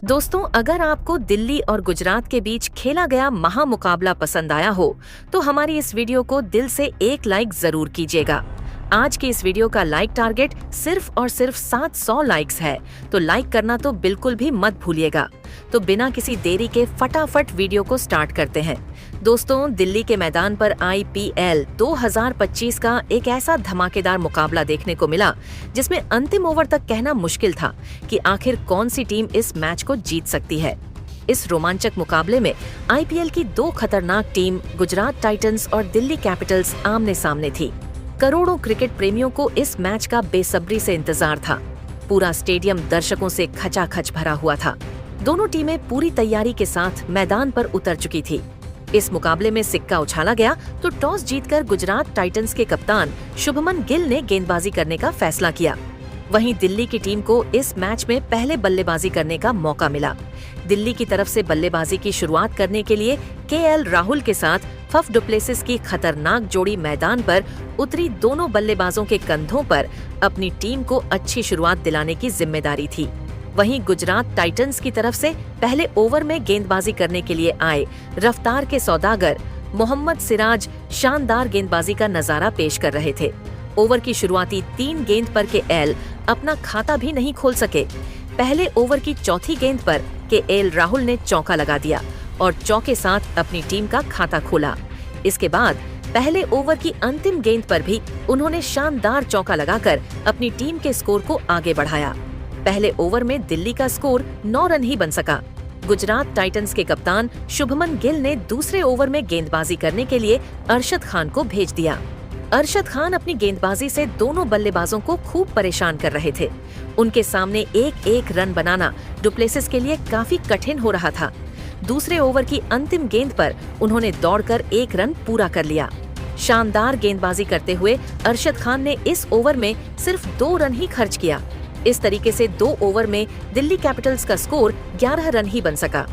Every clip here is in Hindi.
दोस्तों, अगर आपको दिल्ली और गुजरात के बीच खेला गया महामुकाबला पसंद आया हो तो हमारी इस वीडियो को दिल से एक लाइक जरूर कीजिएगा। आज की इस वीडियो का लाइक टारगेट सिर्फ और सिर्फ 700 लाइक्स है, तो लाइक करना तो बिल्कुल भी मत भूलिएगा। तो बिना किसी देरी के फटाफट वीडियो को स्टार्ट करते हैं। दोस्तों, दिल्ली के मैदान पर IPL 2025 का एक ऐसा धमाकेदार मुकाबला देखने को मिला जिसमें अंतिम ओवर तक कहना मुश्किल था कि आखिर कौन सी टीम इस मैच को जीत सकती है। इस रोमांचक मुकाबले में IPL की दो खतरनाक टीम गुजरात टाइटंस और दिल्ली कैपिटल्स आमने सामने थी। करोड़ों क्रिकेट प्रेमियों को इस मैच का बेसब्री से इंतजार था। पूरा स्टेडियम दर्शकों से खचाखच भरा हुआ था। दोनों टीमें पूरी तैयारी के साथ मैदान पर उतर चुकी थी। इस मुकाबले में सिक्का उछाला गया तो टॉस जीतकर गुजरात टाइटंस के कप्तान शुभमन गिल ने गेंदबाजी करने का फैसला किया। वहीं दिल्ली की टीम को इस मैच में पहले बल्लेबाजी करने का मौका मिला। दिल्ली की तरफ से बल्लेबाजी की शुरुआत करने के लिए KL राहुल के साथ फफ डुप्लेसिस की खतरनाक जोड़ी मैदान पर उतरी। दोनों बल्लेबाजों के कंधों पर अपनी टीम को अच्छी शुरुआत दिलाने की जिम्मेदारी थी। वहीं गुजरात टाइटंस की तरफ से पहले ओवर में गेंदबाजी करने के लिए आए रफ्तार के सौदागर मोहम्मद सिराज शानदार गेंदबाजी का नजारा पेश कर रहे थे। ओवर की शुरुआती 3 गेंद पर KL अपना खाता भी नहीं खोल सके। पहले ओवर की चौथी गेंद पर KL राहुल ने चौका लगा दिया और चौके साथ अपनी टीम का खाता खोला। इसके बाद पहले ओवर की अंतिम गेंद पर भी उन्होंने शानदार चौका लगाकर अपनी टीम के स्कोर को आगे बढ़ाया। पहले ओवर में दिल्ली का स्कोर 9 रन ही बन सका। गुजरात टाइटंस के कप्तान शुभमन गिल ने दूसरे ओवर में गेंदबाजी करने के लिए अरशद खान को भेज दिया। अरशद खान अपनी गेंदबाजी से दोनों बल्लेबाजों को खूब परेशान कर रहे थे। उनके सामने एक रन बनाना डुप्लेसिस के लिए काफी कठिन हो रहा था। दूसरे ओवर की अंतिम गेंद पर उन्होंने दौड़कर 1 रन पूरा कर लिया। शानदार गेंदबाजी करते हुए अरशद खान ने इस ओवर में सिर्फ 2 रन ही खर्च किया। इस तरीके से 2 ओवर में दिल्ली कैपिटल्स का स्कोर 11 रन ही बन सका।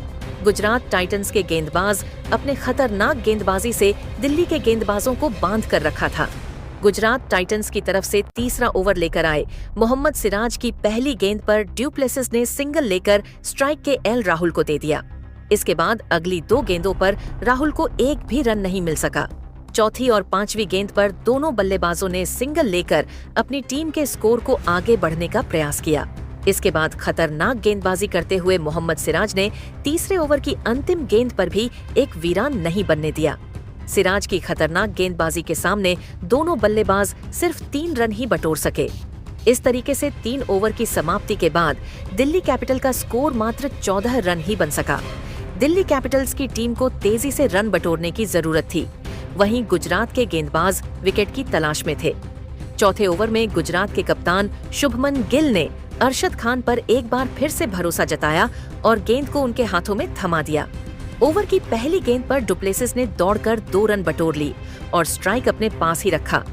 गुजरात टाइटंस के गेंदबाज अपने खतरनाक गेंदबाजी से दिल्ली के गेंदबाजों को बांध कर रखा था। गुजरात टाइटंस की तरफ से तीसरा ओवर लेकर आए मोहम्मद सिराज की पहली गेंद पर डुप्लेसिस ने सिंगल लेकर स्ट्राइक KL राहुल को दे दिया। इसके बाद अगली 2 गेंदों पर राहुल को एक भी रन नहीं मिल सका। चौथी और 5वीं गेंद पर दोनों बल्लेबाजों ने सिंगल लेकर अपनी टीम के स्कोर को आगे बढ़ने का प्रयास किया। इसके बाद खतरनाक गेंदबाजी करते हुए मोहम्मद सिराज ने तीसरे ओवर की अंतिम गेंद पर भी एक वीरान नहीं बनने दिया। सिराज की खतरनाक गेंदबाजी के सामने दोनों बल्लेबाज सिर्फ 3 रन ही बटोर सके। इस तरीके से 3 ओवर की समाप्ति के बाद दिल्ली कैपिटल का स्कोर मात्र 14 रन ही बन सका। दिल्ली कैपिटल्स की टीम को तेजी से रन बटोरने की जरूरत थी। वहीं गुजरात के गेंदबाज विकेट की तलाश में थे। चौथे ओवर में गुजरात के कप्तान शुभमन गिल ने अरशद खान पर एक बार फिर से भरोसा जताया और गेंद को उनके हाथों में थमा दिया। ओवर की पहली गेंद पर डुप्लेसिस ने दौड़कर 2 रन बटोर ली और स्ट्राइक अपने पास ही रखा।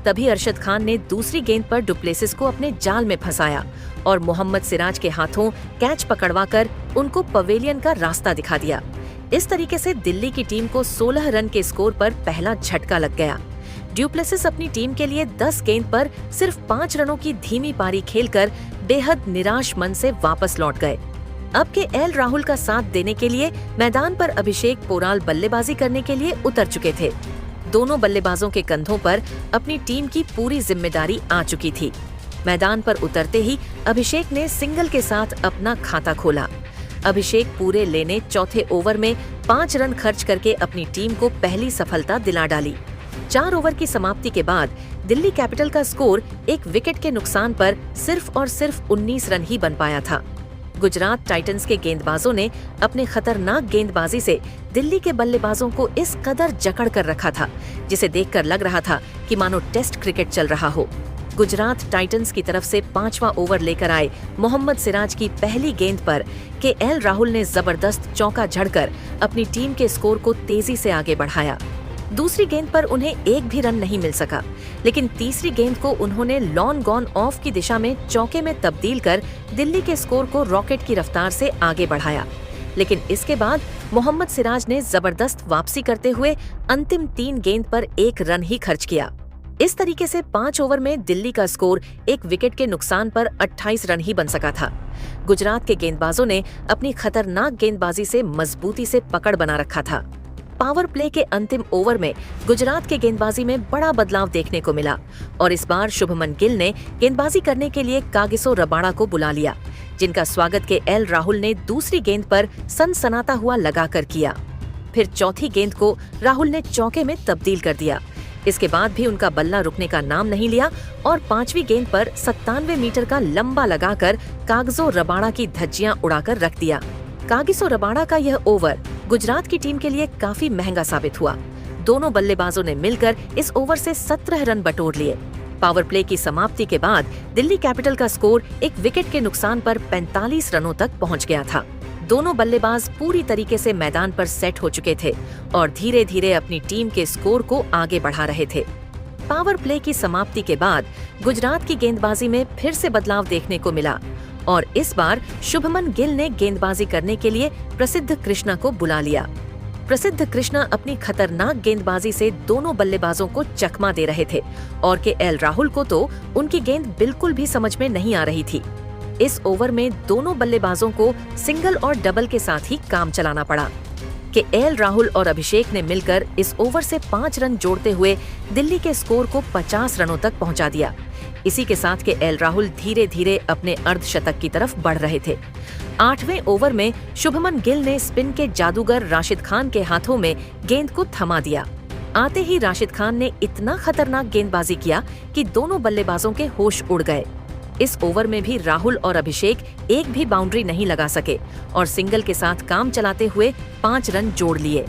तभी अरशद खान ने दूसरी गेंद पर डुप्लेसिस को अपने जाल में फंसाया और मोहम्मद सिराज के हाथों कैच पकड़वाकर उनको पवेलियन का रास्ता दिखा दिया। इस तरीके से दिल्ली की टीम को 16 रन के स्कोर पर पहला झटका लग गया। डुप्लेसिस अपनी टीम के लिए 10 गेंद पर सिर्फ 5 रनों की धीमी पारी खेलकर बेहद निराश मन से वापस लौट गए। अब KL राहुल का साथ देने के लिए मैदान पर अभिषेक पोराल बल्लेबाजी करने के लिए उतर चुके थे। दोनों बल्लेबाजों के कंधों पर अपनी टीम की पूरी जिम्मेदारी आ चुकी थी। मैदान पर उतरते ही अभिषेक ने सिंगल के साथ अपना खाता खोला। अभिषेक पूरे लेने चौथे ओवर में 5 रन खर्च करके अपनी टीम को पहली सफलता दिला डाली। 4 ओवर की समाप्ति के बाद दिल्ली कैपिटल का स्कोर एक विकेट के नुकसान पर सिर्फ और सिर्फ 19 रन ही बन पाया था। गुजरात टाइटंस के गेंदबाजों ने अपने खतरनाक गेंदबाजी से दिल्ली के बल्लेबाजों को इस कदर जकड़ कर रखा था, जिसे देखकर लग रहा था कि मानो टेस्ट क्रिकेट चल रहा हो। गुजरात टाइटंस की तरफ से 5वां ओवर लेकर आए मोहम्मद सिराज की पहली गेंद पर KL राहुल ने जबरदस्त चौका झड़कर अपनी टीम के स्कोर को तेजी से आगे बढ़ाया। दूसरी गेंद पर उन्हें एक भी रन नहीं मिल सका, लेकिन तीसरी गेंद को उन्होंने लॉन गॉन ऑफ की दिशा में चौके में तब्दील कर दिल्ली के स्कोर को रॉकेट की रफ्तार से आगे बढ़ाया। लेकिन इसके बाद मोहम्मद सिराज ने जबरदस्त वापसी करते हुए अंतिम 3 गेंद पर 1 रन ही खर्च किया। इस तरीके से 5 ओवर में दिल्ली का स्कोर एक विकेट के नुकसान पर 28 रन ही बन सका था। गुजरात के गेंदबाजों ने अपनी खतरनाक गेंदबाजी से मजबूती से पकड़ बना रखा था। पावर प्ले के अंतिम ओवर में गुजरात के गेंदबाजी में बड़ा बदलाव देखने को मिला और इस बार शुभमन गिल ने गेंदबाजी करने के लिए कागिसो रबाडा को बुला लिया, जिनका स्वागत के एल राहुल ने दूसरी गेंद पर सनसनाता हुआ लगाकर किया। फिर चौथी गेंद को राहुल ने चौके में तब्दील कर दिया। इसके बाद भी उनका बल्ला रुकने का नाम नहीं लिया और पांचवी गेंद पर 97 मीटर का लंबा लगाकर कागिसो रबाडा की धज्जियां उड़ाकर रख दिया। कागिसो रबाडा का यह ओवर गुजरात की टीम के लिए काफी महंगा साबित हुआ। दोनों बल्लेबाजों ने मिलकर इस ओवर से 17 रन बटोर लिए। पावर प्ले की समाप्ति के बाद दिल्ली कैपिटल का स्कोर एक विकेट के नुकसान पर 45 रनों तक पहुंच गया था। दोनों बल्लेबाज पूरी तरीके से मैदान पर सेट हो चुके थे और धीरे धीरे अपनी टीम के स्कोर को आगे बढ़ा रहे थे। पावर प्ले की समाप्ति के बाद गुजरात की गेंदबाजी में फिर से बदलाव देखने को मिला और इस बार शुभमन गिल ने गेंदबाजी करने के लिए प्रसिद्ध कृष्णा को बुला लिया। प्रसिद्ध कृष्णा अपनी खतरनाक गेंदबाजी से दोनों बल्लेबाजों को चकमा दे रहे थे और के एल राहुल को तो उनकी गेंद बिल्कुल भी समझ में नहीं आ रही थी। इस ओवर में दोनों बल्लेबाजों को सिंगल और डबल के साथ ही काम चलाना पड़ा। के एल राहुल और अभिषेक ने मिलकर इस ओवर से 5 रन जोड़ते हुए दिल्ली के स्कोर को 50 रनों तक पहुंचा दिया। इसी के साथ के एल राहुल धीरे धीरे अपने अर्धशतक की तरफ बढ़ रहे थे। 8वें ओवर में शुभमन गिल ने स्पिन के जादूगर राशिद खान के हाथों में गेंद को थमा दिया। आते ही राशिद खान ने इतना खतरनाक गेंदबाजी किया कि दोनों बल्लेबाजों के होश उड़ गए। इस ओवर में भी राहुल और अभिषेक एक भी बाउंड्री नहीं लगा सके और सिंगल के साथ काम चलाते हुए 5 रन जोड़ लिए।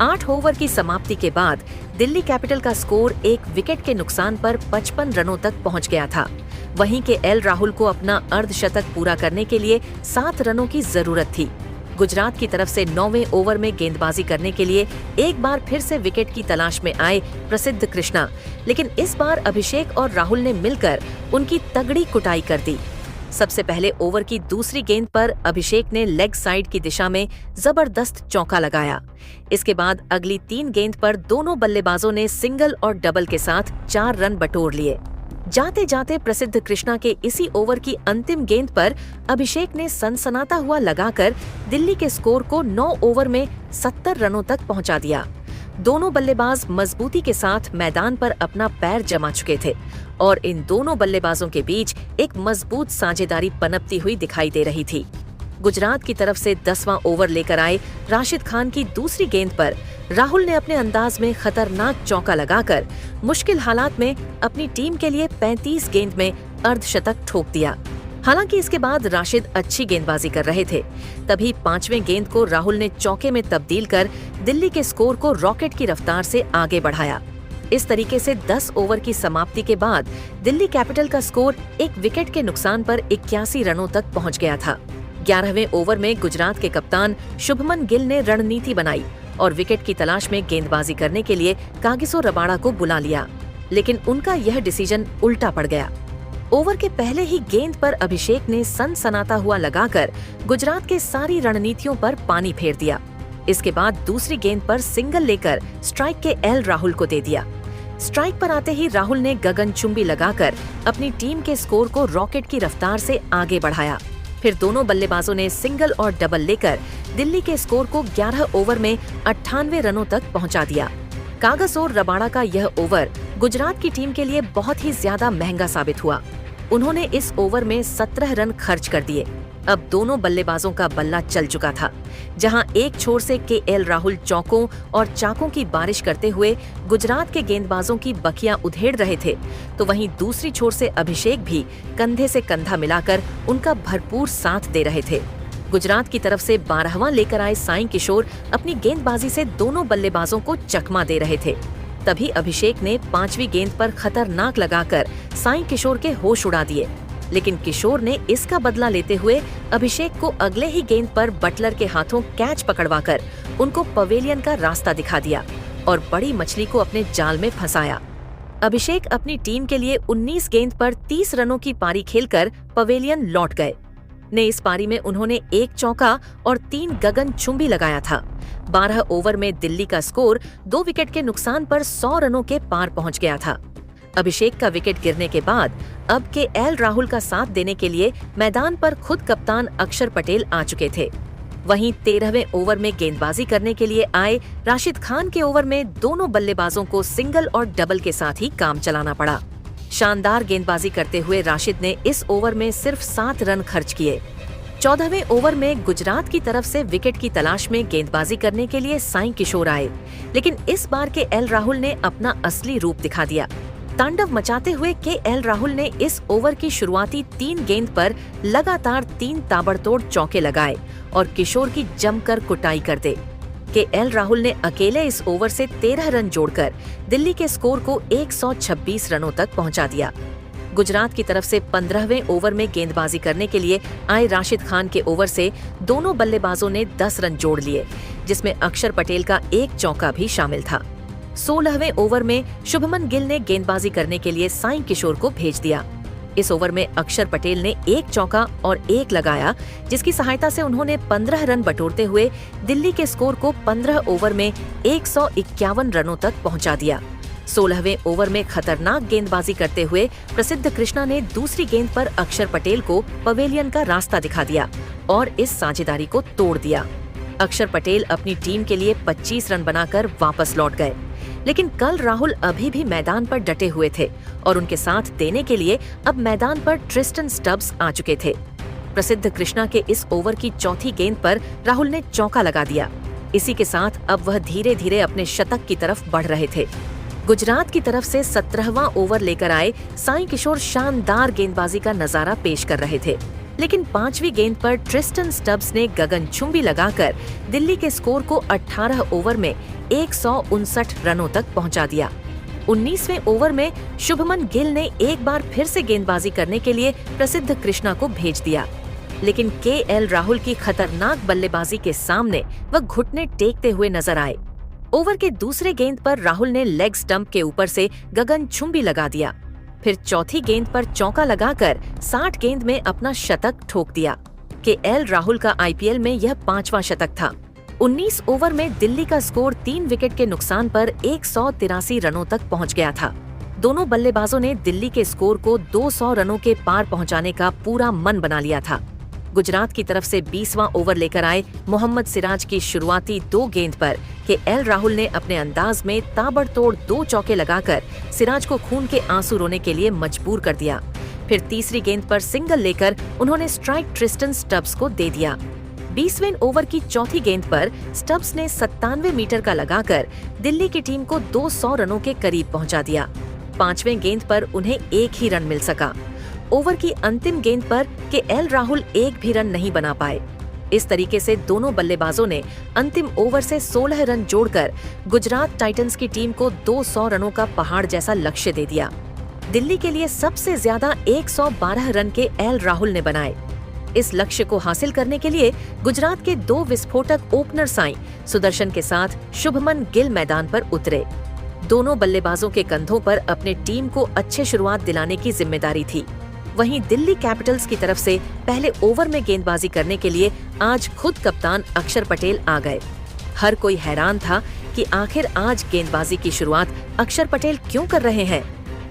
8 ओवर की समाप्ति के बाद दिल्ली कैपिटल का स्कोर एक विकेट के नुकसान पर 55 रनों तक पहुंच गया था। वहीं के एल राहुल को अपना अर्धशतक पूरा करने के लिए 7 रनों की जरूरत थी। गुजरात की तरफ से 9वें ओवर में गेंदबाजी करने के लिए एक बार फिर से विकेट की तलाश में आए प्रसिद्ध कृष्णा, लेकिन इस बार अभिषेक और राहुल ने मिलकर उनकी तगड़ी कुटाई कर दी। सबसे पहले ओवर की दूसरी गेंद पर अभिषेक ने लेग साइड की दिशा में जबरदस्त चौका लगाया। इसके बाद अगली 3 गेंद पर दोनों बल्लेबाजों ने सिंगल और डबल के साथ 4 रन बटोर लिए। जाते जाते प्रसिद्ध कृष्णा के इसी ओवर की अंतिम गेंद पर अभिषेक ने सनसनाता हुआ लगाकर दिल्ली के स्कोर को 9 ओवर में 70 रनों तक पहुंचा दिया। दोनों बल्लेबाज मजबूती के साथ मैदान पर अपना पैर जमा चुके थे और इन दोनों बल्लेबाजों के बीच एक मजबूत साझेदारी पनपती हुई दिखाई दे रही थी। गुजरात की तरफ से 10वां ओवर लेकर आए राशिद खान की दूसरी गेंद पर राहुल ने अपने अंदाज में खतरनाक चौका लगाकर मुश्किल हालात में अपनी टीम के लिए 35 गेंद में अर्धशतक ठोक दिया। हालांकि इसके बाद राशिद अच्छी गेंदबाजी कर रहे थे, तभी 5वें गेंद को राहुल ने चौके में तब्दील कर दिल्ली के स्कोर को रॉकेट की रफ्तार से आगे बढ़ाया। इस तरीके से 10 ओवर की समाप्ति के बाद दिल्ली कैपिटल का स्कोर एक विकेट के नुकसान पर 81 रनों तक पहुंच गया था। 11वें ओवर में गुजरात के कप्तान शुभमन गिल ने रणनीति बनाई और विकेट की तलाश में गेंदबाजी करने के लिए कागिसो रबाडा को बुला लिया, लेकिन उनका यह डिसीजन उल्टा पड़ गया। ओवर के पहले ही गेंद पर अभिषेक ने सनसनाता हुआ लगाकर गुजरात के सारी रणनीतियों पर पानी फेर दिया। इसके बाद दूसरी गेंद पर सिंगल लेकर स्ट्राइक के एल राहुल को दे दिया। स्ट्राइक पर आते ही राहुल ने गगनचुंबी लगाकर अपनी टीम के स्कोर को रॉकेट की रफ्तार से आगे बढ़ाया। फिर दोनों बल्लेबाजों ने सिंगल और डबल लेकर दिल्ली के स्कोर को 11 ओवर में 98 रनों तक पहुंचा दिया। कागिसो रबाडा का यह ओवर गुजरात की टीम के लिए बहुत ही ज्यादा महंगा साबित हुआ। उन्होंने इस ओवर में 17 रन खर्च कर दिए। अब दोनों बल्लेबाजों का बल्ला चल चुका था। जहां एक छोर से के एल राहुल चौकों और चाकों की बारिश करते हुए गुजरात के गेंदबाजों की बखियां उधेड़ रहे थे, तो वहीं दूसरी छोर से अभिषेक भी कंधे से कंधा मिलाकर उनका भरपूर साथ दे रहे थे। गुजरात की तरफ से 12वां लेकर आए साई किशोर अपनी गेंदबाजी से दोनों बल्लेबाजों को चकमा दे रहे थे। तभी अभिषेक ने 5वीं गेंद पर खतरनाक लगाकर साई किशोर के होश उड़ा दिए, लेकिन किशोर ने इसका बदला लेते हुए अभिषेक को अगले ही गेंद पर बटलर के हाथों कैच पकड़वाकर उनको पवेलियन का रास्ता दिखा दिया और बड़ी मछली को अपने जाल में फंसाया। अभिषेक अपनी टीम के लिए 19 गेंद पर 30 रनों की पारी खेलकर पवेलियन लौट गए। इस पारी में उन्होंने 1 चौका और 3 गगनचुंबी लगाया था। 12 ओवर में दिल्ली का स्कोर 2 विकेट के नुकसान पर 100 रनों के पार पहुंच गया था। अभिषेक का विकेट गिरने के बाद अब केएल राहुल का साथ देने के लिए मैदान पर खुद कप्तान अक्षर पटेल आ चुके थे। वहीं 13वें ओवर में गेंदबाजी करने के लिए आए राशिद खान के ओवर में दोनों बल्लेबाजों को सिंगल और डबल के साथ ही काम चलाना पड़ा। शानदार गेंदबाजी करते हुए राशिद ने इस ओवर में सिर्फ 7 रन खर्च किए। 14वें ओवर में गुजरात की तरफ से विकेट की तलाश में गेंदबाजी करने के लिए साई किशोर आए, लेकिन इस बार केएल राहुल ने अपना असली रूप दिखा दिया। तांडव मचाते हुए केएल राहुल ने इस ओवर की शुरुआती 3 गेंद पर लगातार 3 ताबड़तोड़ चौके लगाए और किशोर की जमकर कुटाई कर दे। केएल राहुल ने अकेले इस ओवर से 13 रन जोड़कर दिल्ली के स्कोर को 126 रनों तक पहुंचा दिया। गुजरात की तरफ से 15वें ओवर में गेंदबाजी करने के लिए आए राशिद खान के ओवर से दोनों बल्लेबाजों ने 10 रन जोड़ लिए, जिसमें अक्षर पटेल का एक चौका भी शामिल था। 16वें ओवर में शुभमन गिल ने गेंदबाजी करने के लिए साई किशोर को भेज दिया। इस ओवर में अक्षर पटेल ने एक चौका और एक लगाया, जिसकी सहायता से उन्होंने 15 रन बटोरते हुए दिल्ली के स्कोर को 15 ओवर में 151 रनों तक पहुंचा दिया। 16वें ओवर में खतरनाक गेंदबाजी करते हुए प्रसिद्ध कृष्णा ने दूसरी गेंद पर अक्षर पटेल को पवेलियन का रास्ता दिखा दिया और इस साझेदारी को तोड़ दिया। अक्षर पटेल अपनी टीम के लिए 25 रन बनाकर वापस लौट गए, लेकिन कल राहुल अभी भी मैदान पर डटे हुए थे और उनके साथ देने के लिए अब मैदान पर ट्रिस्टन स्टब्स आ चुके थे। प्रसिद्ध कृष्णा के इस ओवर की चौथी गेंद पर राहुल ने चौका लगा दिया। इसी के साथ अब वह धीरे धीरे अपने शतक की तरफ बढ़ रहे थे। गुजरात की तरफ से 17वां ओवर लेकर आए साई किशोर शानदार गेंदबाजी का नजारा पेश कर रहे थे, लेकिन 5वीं गेंद पर ट्रिस्टन स्टब्स ने गगनचुंबी लगाकर दिल्ली के स्कोर को 18 ओवर में 159 रनों तक पहुंचा दिया। 19वें ओवर में शुभमन गिल ने एक बार फिर से गेंदबाजी करने के लिए प्रसिद्ध कृष्णा को भेज दिया, लेकिन केएल राहुल की खतरनाक बल्लेबाजी के सामने वह घुटने टेकते हुए नजर आए। ओवर के दूसरे गेंद पर राहुल ने लेग स्टंप के ऊपर से गगनचुंबी लगा दिया। फिर चौथी गेंद पर चौका लगाकर 60 गेंद में अपना शतक ठोक दिया। केएल राहुल का आईपीएल में यह 5वां शतक था। 19 ओवर में दिल्ली का स्कोर 3 विकेट के नुकसान पर 183 रनों तक पहुंच गया था। दोनों बल्लेबाजों ने दिल्ली के स्कोर को 200 रनों के पार पहुंचाने का पूरा मन बना लिया था। गुजरात की तरफ से 20वां ओवर लेकर आए मोहम्मद सिराज की शुरुआती 2 गेंद पर केएल राहुल ने अपने अंदाज में ताबड़तोड़ 2 चौके लगाकर सिराज को खून के आंसू रोने के लिए मजबूर कर दिया। फिर तीसरी गेंद पर सिंगल लेकर उन्होंने स्ट्राइक ट्रिस्टन स्टब्स को दे दिया। 20वें ओवर की चौथी गेंद पर स्टब्स ने 97 मीटर का लगाकर दिल्ली की टीम को 200 रनों के करीब पहुंचा दिया। 5वें गेंद पर उन्हें एक ही रन मिल सका। ओवर की अंतिम गेंद पर केएल राहुल एक भी रन नहीं बना पाए। इस तरीके से दोनों बल्लेबाजों ने अंतिम ओवर से 16 रन जोड़कर गुजरात टाइटंस की टीम को 200 रनों का पहाड़ जैसा लक्ष्य दे दिया। दिल्ली के लिए सबसे ज्यादा 112 रन केएल राहुल ने बनाए। इस लक्ष्य को हासिल करने के लिए गुजरात के 2 विस्फोटक ओपनर साई सुदर्शन के साथ शुभमन गिल मैदान पर उतरे। दोनों बल्लेबाजों के कंधों पर अपने टीम को अच्छे शुरुआत दिलाने की जिम्मेदारी थी। वहीं दिल्ली कैपिटल्स की तरफ से पहले ओवर में गेंदबाजी करने के लिए आज खुद कप्तान अक्षर पटेल आ गए। हर कोई हैरान था कि आखिर आज गेंदबाजी की शुरुआत अक्षर पटेल क्यों कर रहे हैं।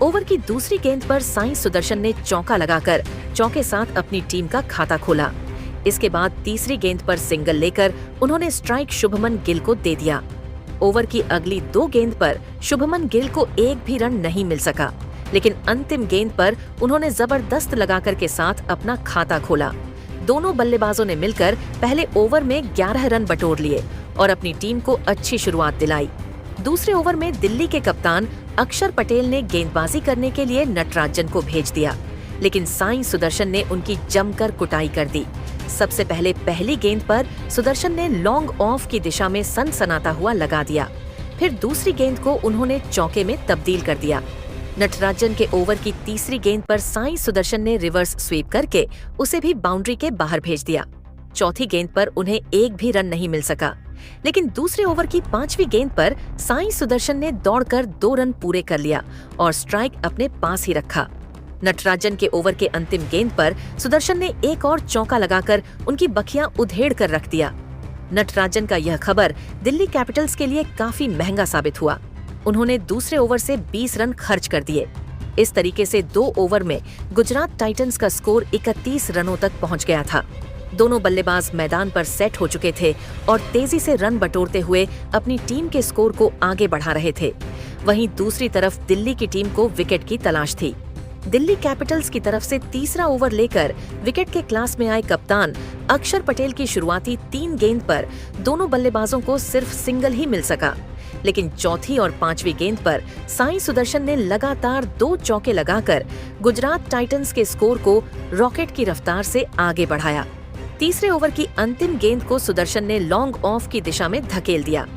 ओवर की दूसरी गेंद पर साई सुदर्शन ने चौका लगाकर चौके साथ अपनी टीम का खाता खोला। इसके बाद तीसरी गेंद पर सिंगल लेकर उन्होंने स्ट्राइक शुभमन गिल को दे दिया। ओवर की अगली 2 गेंद पर शुभमन गिल को एक भी रन नहीं मिल सका, लेकिन अंतिम गेंद पर उन्होंने जबरदस्त लगाकर के साथ अपना खाता खोला। दोनों बल्लेबाजों ने मिलकर पहले ओवर में 11 रन बटोर लिए और अपनी टीम को अच्छी शुरुआत दिलाई। दूसरे ओवर में दिल्ली के कप्तान अक्षर पटेल ने गेंदबाजी करने के लिए नटराजन को भेज दिया, लेकिन साई सुदर्शन ने उनकी जमकर कुटाई कर दी। सबसे पहले पहली गेंद पर सुदर्शन ने लॉन्ग ऑफ की दिशा में सनसनाता हुआ लगा दिया। फिर दूसरी गेंद को उन्होंने चौके में तब्दील कर दिया। नटराजन के ओवर की तीसरी गेंद पर साई सुदर्शन ने रिवर्स स्वीप करके उसे भी बाउंड्री के बाहर भेज दिया। चौथी गेंद पर उन्हें एक भी रन नहीं मिल सका, लेकिन दूसरे ओवर की 5वीं गेंद पर साई सुदर्शन ने दौड़कर 2 रन पूरे कर लिया और स्ट्राइक अपने पास ही रखा। नटराजन के ओवर के अंतिम गेंद पर सुदर्शन ने एक और चौका लगाकर उनकी बखियां उधेड़ कर रख दिया। नटराजन का यह खबर दिल्ली कैपिटल्स के लिए काफी महंगा साबित हुआ। उन्होंने दूसरे ओवर से 20 रन खर्च कर दिए। इस तरीके से 2 ओवर में गुजरात टाइटंस का स्कोर 31 रनों तक पहुंच गया था। दोनों बल्लेबाज मैदान पर सेट हो चुके थे और तेजी से रन बटोरते हुए अपनी टीम के स्कोर को आगे बढ़ा रहे थे। वहीं दूसरी तरफ दिल्ली की टीम को विकेट की तलाश थी। दिल्ली कैपिटल्स की तरफ से तीसरा ओवर लेकर विकेट के क्लास में आए कप्तान अक्षर पटेल की शुरुआती 3 गेंद पर दोनों बल्लेबाजों को सिर्फ सिंगल ही मिल सका, लेकिन चौथी और 5वीं गेंद पर साई सुदर्शन ने लगातार 2 चौके लगाकर गुजरात टाइटंस के स्कोर को रॉकेट की रफ्तार से आगे बढ़ाया। तीसरे ओवर की अंतिम गेंद को सुदर्शन ने लॉन्ग ऑफ की दिशा में धकेल दिया।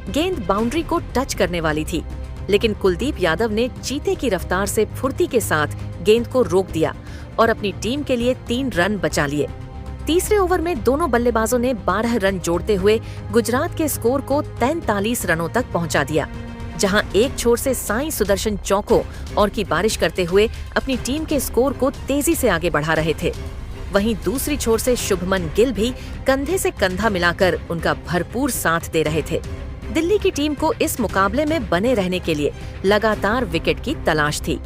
गेंद बाउंड्री को टच करने वाली थी, लेकिन कुलदीप यादव ने चीते की रफ्तार से फुर्ती के साथ गेंद को रोक दिया और अपनी टीम के लिए 3 रन बचा लिए। तीसरे ओवर में दोनों बल्लेबाजों ने 12 रन जोड़ते हुए गुजरात के स्कोर को 43 रनों तक पहुंचा दिया, जहां एक छोर से साई सुदर्शन चौकों और की बारिश करते हुए अपनी टीम के स्कोर को तेजी से आगे बढ़ा रहे थे। वहीं दूसरी छोर से शुभमन गिल भी कंधे से कंधा मिलाकर उनका भरपूर साथ दे रहे थे। दिल्ली की टीम को इस मुकाबले में बने रहने के लिए लगातार विकेट की तलाश थी।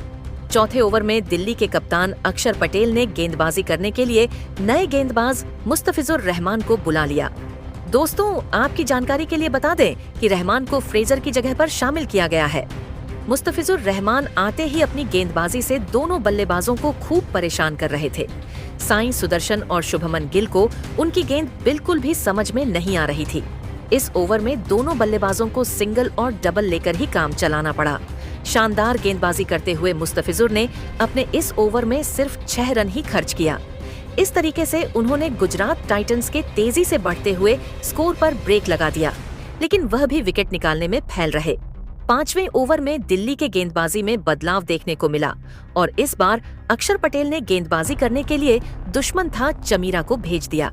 चौथे ओवर में दिल्ली के कप्तान अक्षर पटेल ने गेंदबाजी करने के लिए नए गेंदबाज मुस्तफिजुर रहमान को बुला लिया। दोस्तों, आपकी जानकारी के लिए बता दें कि रहमान को फ्रेजर की जगह पर शामिल किया गया है। मुस्तफिजुर रहमान आते ही अपनी गेंदबाजी से दोनों बल्लेबाजों को खूब परेशान कर रहे थे। साई सुदर्शन और शुभमन गिल को उनकी गेंद बिल्कुल भी समझ में नहीं आ रही थी। इस ओवर में दोनों बल्लेबाजों को सिंगल और डबल लेकर ही काम चलाना पड़ा। शानदार गेंदबाजी करते हुए मुस्तफिजुर ने अपने इस ओवर में सिर्फ 6 रन ही खर्च किया। इस तरीके से उन्होंने गुजरात टाइटंस के तेजी से बढ़ते हुए स्कोर पर ब्रेक लगा दिया, लेकिन वह भी विकेट निकालने में फैल रहे। 5वें ओवर में दिल्ली के गेंदबाजी में बदलाव देखने को मिला और इस बार अक्षर पटेल ने गेंदबाजी करने के लिए दुश्मन था चमीरा को भेज दिया।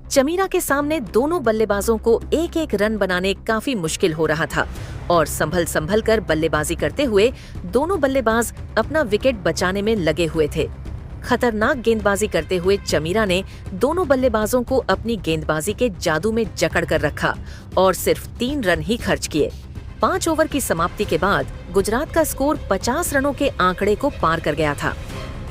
चमीरा के सामने दोनों बल्लेबाजों को एक एक रन बनाने काफी मुश्किल हो रहा था और संभल कर बल्लेबाजी करते हुए दोनों बल्लेबाज अपना विकेट बचाने में लगे हुए थे। खतरनाक गेंदबाजी करते हुए चमीरा ने दोनों बल्लेबाजों को अपनी गेंदबाजी के जादू में जकड़ कर रखा और सिर्फ 3 रन ही खर्च किए। 5 ओवर की समाप्ति के बाद गुजरात का स्कोर 50 रनों के आंकड़े को पार कर गया था।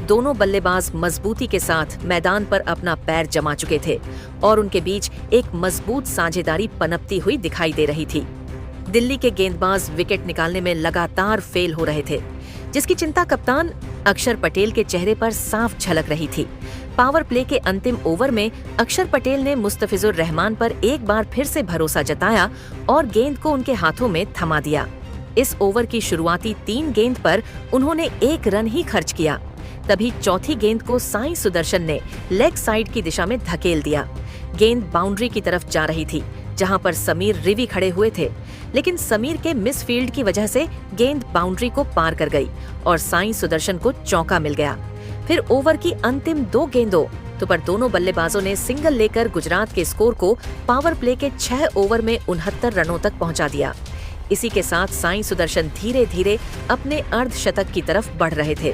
दोनों बल्लेबाज मजबूती के साथ मैदान पर अपना पैर जमा चुके थे और उनके बीच एक मजबूत साझेदारी पनपती हुई दिखाई दे रही थी। दिल्ली के गेंदबाज विकेट निकालने में लगातार फेल हो रहे थे, जिसकी चिंता कप्तान अक्षर पटेल के चेहरे पर साफ झलक रही थी। पावर प्ले के अंतिम ओवर में अक्षर पटेल ने मुस्तफिजुर रहमान पर एक बार फिर से भरोसा जताया और गेंद को उनके हाथों में थमा दिया। इस ओवर की शुरुआती 3 गेंद पर उन्होंने 1 रन ही खर्च किया। तभी चौथी गेंद को साई सुदर्शन ने लेग साइड की दिशा में धकेल दिया। गेंद बाउंड्री की तरफ जा रही थी, जहां पर समीर रिवी खड़े हुए थे, लेकिन समीर के मिसफील्ड की वजह से गेंद बाउंड्री को पार कर गई और साई सुदर्शन को चौका मिल गया। फिर ओवर की अंतिम 2 गेंदों पर दोनों बल्लेबाजों ने सिंगल लेकर गुजरात के स्कोर को पावर प्ले के 6 ओवर में 69 रनों तक पहुंचा दिया। इसी के साथ साई सुदर्शन धीरे धीरे अपने अर्धशतक की तरफ बढ़ रहे थे।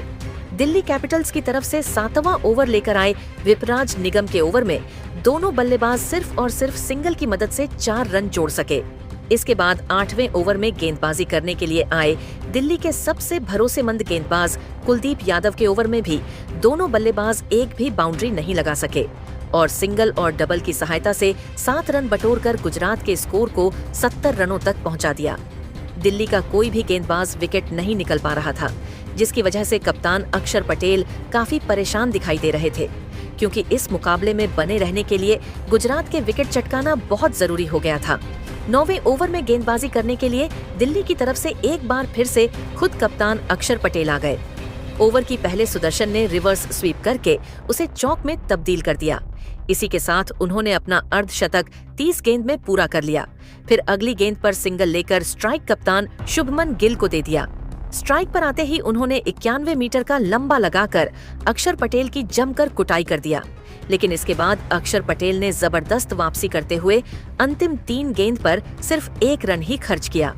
दिल्ली कैपिटल्स की तरफ से 7वां ओवर लेकर आए विपराज निगम के ओवर में दोनों बल्लेबाज सिर्फ और सिर्फ सिंगल की मदद से 4 रन जोड़ सके। इसके बाद 8वें ओवर में गेंदबाजी करने के लिए आए दिल्ली के सबसे भरोसेमंद गेंदबाज कुलदीप यादव के ओवर में भी दोनों बल्लेबाज एक भी बाउंड्री नहीं लगा सके और सिंगल और डबल की सहायता से 7 रन बटोरकर गुजरात के स्कोर को 70 रनों तक पहुंचा दिया। दिल्ली का कोई भी गेंदबाज विकेट नहीं निकल पा रहा था, जिसकी वजह से कप्तान अक्षर पटेल काफी परेशान दिखाई दे रहे थे, क्योंकि इस मुकाबले में बने रहने के लिए गुजरात के विकेट चटकाना बहुत जरूरी हो गया था। 9वें ओवर में गेंदबाजी करने के लिए दिल्ली की तरफ से एक बार फिर से खुद कप्तान अक्षर पटेल आ गए। ओवर की पहले सुदर्शन ने रिवर्स स्वीप करके उसे चौक में तब्दील कर दिया। इसी के साथ उन्होंने अपना अर्धशतक 30 गेंद में पूरा कर लिया। फिर अगली गेंद पर सिंगल लेकर स्ट्राइक कप्तान शुभमन गिल को दे दिया। स्ट्राइक पर आते ही उन्होंने 91 मीटर का लंबा लगाकर अक्षर पटेल की जमकर कुटाई कर दिया, लेकिन इसके बाद अक्षर पटेल ने जबरदस्त वापसी करते हुए अंतिम 3 गेंद पर सिर्फ 1 रन ही खर्च किया।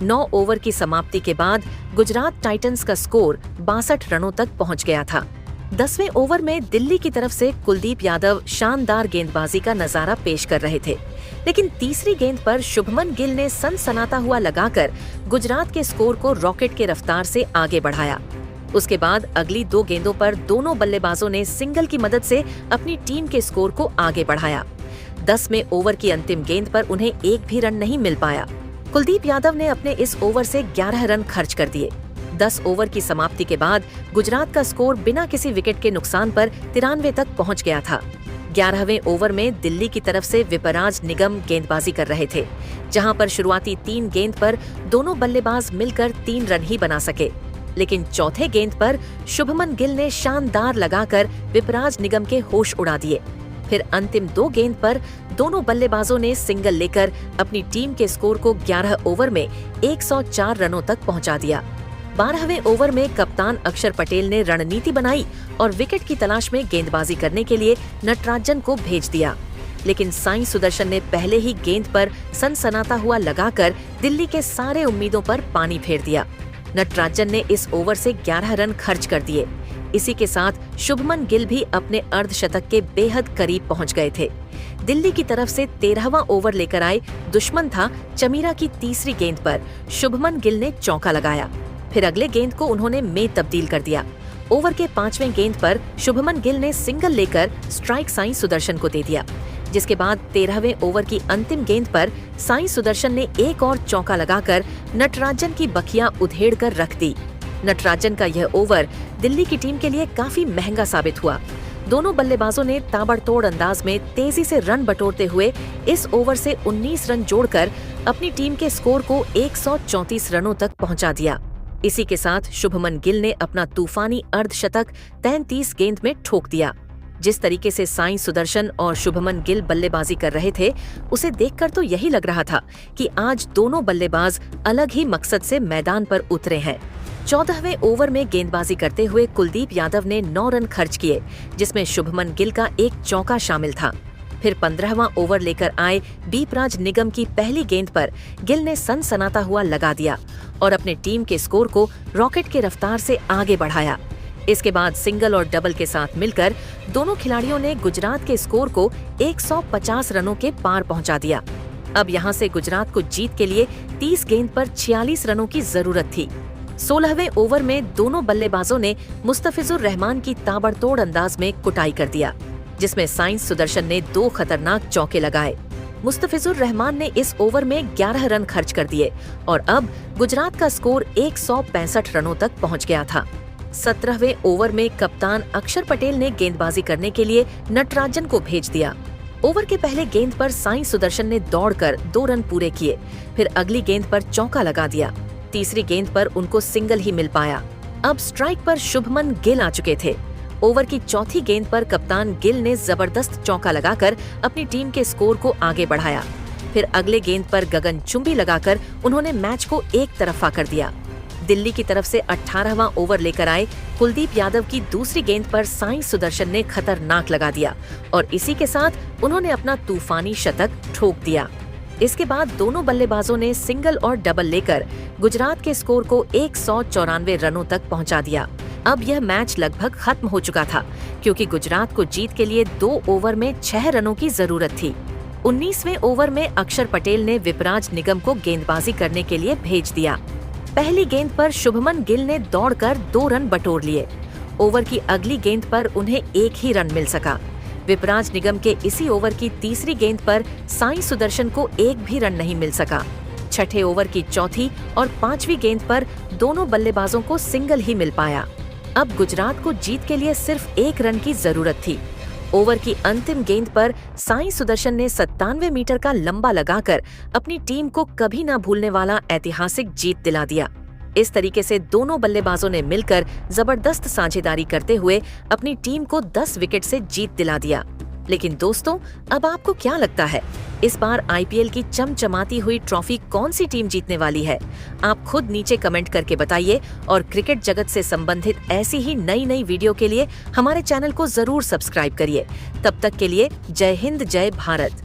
9 ओवर की समाप्ति के बाद गुजरात टाइटंस का स्कोर 62 रनों तक पहुंच गया था। 10वें ओवर में दिल्ली की तरफ से कुलदीप यादव शानदार गेंदबाजी का नजारा पेश कर रहे थे, लेकिन तीसरी गेंद पर शुभमन गिल ने सनसनाता हुआ लगाकर गुजरात के स्कोर को रॉकेट के रफ्तार से आगे बढ़ाया। उसके बाद अगली 2 गेंदों पर दोनों बल्लेबाजों ने सिंगल की मदद से अपनी टीम के स्कोर को आगे बढ़ाया। 10वें ओवर की अंतिम गेंद पर उन्हें एक भी रन नहीं मिल पाया। कुलदीप यादव ने अपने इस ओवर से 11 रन खर्च कर दिए। 10 ओवर की समाप्ति के बाद गुजरात का स्कोर बिना किसी विकेट के नुकसान पर 93 तक पहुंच गया था। 11वें ओवर में दिल्ली की तरफ से विपराज निगम गेंदबाजी कर रहे थे, जहां पर शुरुआती 3 गेंद पर दोनों बल्लेबाज मिलकर 3 रन ही बना सके, लेकिन चौथे गेंद पर शुभमन गिल ने शानदार लगाकर विपराज निगम के होश उड़ा दिए। फिर अंतिम 2 गेंद पर दोनों बल्लेबाजों ने सिंगल लेकर अपनी टीम के स्कोर को 11 ओवर में 104 रनों तक पहुंचा दिया। 12वें ओवर में कप्तान अक्षर पटेल ने रणनीति बनाई और विकेट की तलाश में गेंदबाजी करने के लिए नटराजन को भेज दिया, लेकिन साई सुदर्शन ने पहले ही गेंद पर सनसनाता हुआ लगाकर दिल्ली के सारे उम्मीदों पर पानी फेर दिया। नटराजन ने इस ओवर से 11 रन खर्च कर दिए। इसी के साथ शुभमन गिल भी अपने अर्धशतक के बेहद करीब पहुंच गए थे। दिल्ली की तरफ से 13वां ओवर लेकर आए दुश्मन था चमीरा की तीसरी गेंद पर शुभमन गिल ने चौका लगाया। फिर अगले गेंद को उन्होंने में तब्दील कर दिया। ओवर के 5वें गेंद पर शुभमन गिल ने सिंगल लेकर स्ट्राइक साई सुदर्शन को दे दिया, जिसके बाद 13वें ओवर की अंतिम गेंद पर साई सुदर्शन ने एक और चौका लगाकर नटराजन की बखियां उधेड़ कर रख दी। नटराजन का यह ओवर दिल्ली की टीम के लिए काफी महंगा साबित हुआ। दोनों बल्लेबाजों ने ताबड़तोड़ अंदाज में तेजी से रन बटोरते हुए इस ओवर से 19 रन जोड़कर अपनी टीम के स्कोर को 134 रनों तक पहुंचा दिया। इसी के साथ शुभमन गिल ने अपना तूफानी अर्धशतक 33 गेंद में ठोक दिया। जिस तरीके से साई सुदर्शन और शुभमन गिल बल्लेबाजी कर रहे थे, उसे देखकर तो यही लग रहा था कि आज दोनों बल्लेबाज अलग ही मकसद से मैदान पर उतरे हैं। 14वें ओवर में गेंदबाजी करते हुए कुलदीप यादव ने 9 रन खर्च किए, जिसमें शुभमन गिल का एक चौका शामिल था। फिर 15वां ओवर लेकर आए विपराज निगम की पहली गेंद पर गिल ने सनसनाता हुआ लगा दिया और अपने टीम के स्कोर को रॉकेट के रफ्तार से आगे बढ़ाया। इसके बाद सिंगल और डबल के साथ मिलकर दोनों खिलाड़ियों ने गुजरात के स्कोर को 150 रनों के पार पहुंचा दिया। अब यहां से गुजरात को जीत के लिए 30 गेंद पर 46 रनों की जरूरत थी। 16वें ओवर में दोनों बल्लेबाजों ने मुस्तफिजुर रहमान की ताबड़तोड़ अंदाज में कुटाई कर दिया, जिसमें साई सुदर्शन ने 2 खतरनाक चौके लगाए। मुस्तफिजुर रहमान ने इस ओवर में 11 रन खर्च कर दिए और अब गुजरात का स्कोर 165 रनों तक पहुंच गया था। 17वें ओवर में कप्तान अक्षर पटेल ने गेंदबाजी करने के लिए नटराजन को भेज दिया। ओवर के पहले गेंद पर साई सुदर्शन ने दौड़कर 2 रन पूरे किए। फिर अगली गेंद पर चौका लगा दिया। तीसरी गेंद पर उनको सिंगल ही मिल पाया। अब स्ट्राइक पर शुभमन गिल आ चुके थे। ओवर की चौथी गेंद पर कप्तान गिल ने जबरदस्त चौका लगाकर अपनी टीम के स्कोर को आगे बढ़ाया। फिर अगले गेंद पर गगनचुंबी लगाकर उन्होंने मैच को एक तरफा कर दिया। दिल्ली की तरफ से 18वां ओवर लेकर आए कुलदीप यादव की दूसरी गेंद पर साई सुदर्शन ने खतरनाक लगा दिया और इसी के साथ उन्होंने अपना तूफानी शतक ठोक दिया। इसके बाद दोनों बल्लेबाजों ने सिंगल और डबल लेकर गुजरात के स्कोर को 194 रनों तक पहुंचा दिया। अब यह मैच लगभग खत्म हो चुका था, क्योंकि गुजरात को जीत के लिए 2 ओवर में 6 रनों की जरूरत थी। 19वें ओवर में अक्षर पटेल ने विपराज निगम को गेंदबाजी करने के लिए भेज दिया। पहली गेंद पर शुभमन गिल ने दौड़कर 2 रन बटोर लिए। ओवर की अगली गेंद पर उन्हें एक ही रन मिल सका। विपराज निगम के इसी ओवर की तीसरी गेंद पर साई सुदर्शन को एक भी रन नहीं मिल सका। छठे ओवर की चौथी और 5वीं गेंद पर दोनों बल्लेबाजों को सिंगल ही मिल पाया। अब गुजरात को जीत के लिए सिर्फ 1 रन की जरूरत थी। ओवर की अंतिम गेंद पर साई सुदर्शन ने 97 मीटर का लंबा लगाकर अपनी टीम को कभी न भूलने वाला ऐतिहासिक जीत दिला दिया। इस तरीके से दोनों बल्लेबाजों ने मिलकर जबरदस्त साझेदारी करते हुए अपनी टीम को 10 विकेट से जीत दिला दिया। लेकिन दोस्तों, अब आपको क्या लगता है, इस बार आईपीएल की चमचमाती हुई ट्रॉफी कौन सी टीम जीतने वाली है? आप खुद नीचे कमेंट करके बताइए और क्रिकेट जगत से संबंधित ऐसी ही नई नई वीडियो के लिए हमारे चैनल को जरूर सब्सक्राइब करिए। तब तक के लिए जय हिंद, जय भारत।